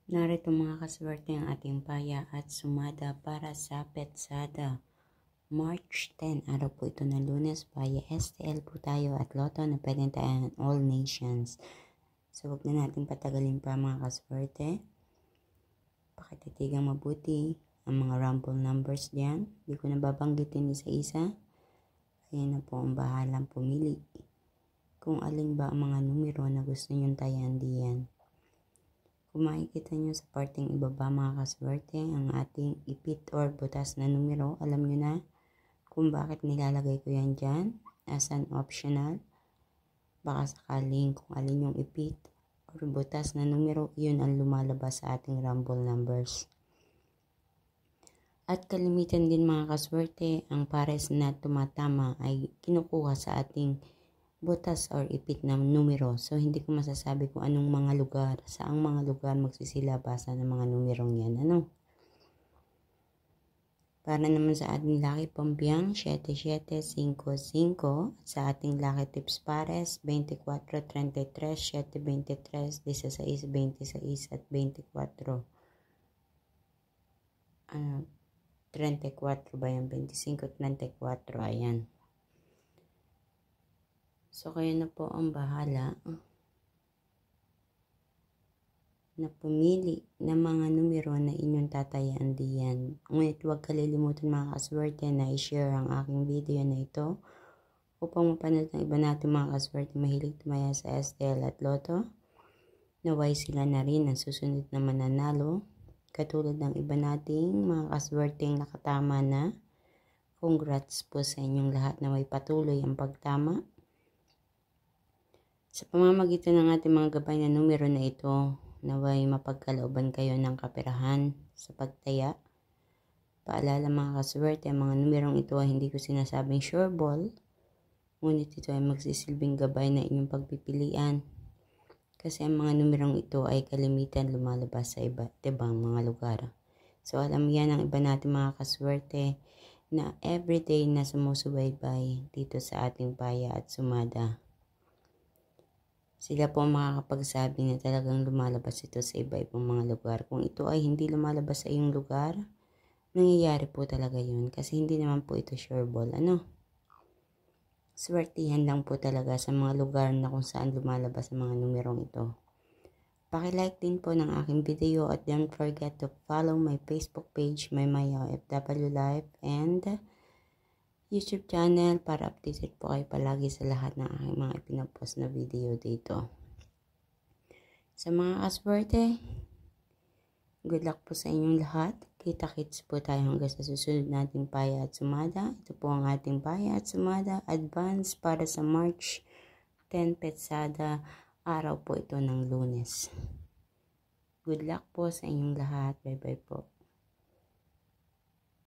Narito mga kaswerte ang ating paya at sumada para sa Petsada. March 10, araw po ito ng Lunes, paya STL po tayo at Lotto na pwedeng tayo all nations. So huwag na natin patagalin pa mga kaswerte. Pakititigang mabuti ang mga rumble numbers diyan. Hindi ko na babanggitin isa-isa. Ayan na po ang bahalang pumili. Kung alin ba ang mga numero na gusto nyong tayan diyan. Kung makikita nyo sa parteng ibaba mga kaswerte, ang ating ipit or butas na numero, alam nyo na kung bakit nilalagay ko yan dyan as an optional. Baka sakaling kung alin yung ipit or butas na numero, yun ang lumalabas sa ating rumble numbers. At kalimitan din mga kaswerte, ang pares na tumatama ay kinukuha sa ating butas or ipit na numero. So, hindi ko masasabi kung anong mga lugar, saang mga lugar magsisilabasan ng mga numerong yan. Ano? Para naman sa ating Lucky Pampiang, 7755. At sa ating Lucky Tips Pares, 24, 33, 7, 23, 16, 26, at 24. 34 ba yan? 25, 34. Ayan. So, kayo na po ang bahala na pumili ng mga numero na inyong tatayaan diyan. Ngunit huwag kalilimutan mga kaswerte na i-share ang aking video na ito upang mapanood ng iba natin mga kaswerte mahilig tumaya sa STL at Lotto. Naway sila na rin ang susunod na mananalo. Katulad ng iba nating mga kaswerteng nakatama na. Congrats po sa inyong lahat na may patuloy ang pagtama. Sa pamamagitan ng ating mga gabay na numero na ito, naway mapagkalooban kayo ng kaperahan sa pagtaya. Paalala mga kaswerte, ang mga numerong ito ay hindi ko sinasabing sure ball, ngunit ito ay magsisilbing gabay na inyong pagpipilian. Kasi ang mga numerong ito ay kalimitan lumalabas sa iba't ibang mga lugar. So alam yan ang iba natin mga kaswerte na everyday na sumusubaybay dito sa ating paya at sumada. Sila po makakapagsabi na talagang lumalabas ito sa iba-ibang mga lugar. Kung ito ay hindi lumalabas sa iyong lugar, nangyayari po talaga yun. Kasi hindi naman po ito sure ball. Ano? Swertihan lang po talaga sa mga lugar na kung saan lumalabas ang mga numerong ito. Paki-like din po ng aking video at don't forget to follow my Facebook page, my OFW Life, and YouTube channel para updated po kayo palagi sa lahat ng aking mga ipinapost na video dito. Sa mga kaswerte, good luck po sa inyong lahat. Kita-kits po tayo hanggang sa susunod nating paya at sumada. Ito po ang ating paya at sumada advance para sa March 10 Petsada. Araw po ito ng Lunes. Good luck po sa inyong lahat. Bye bye po.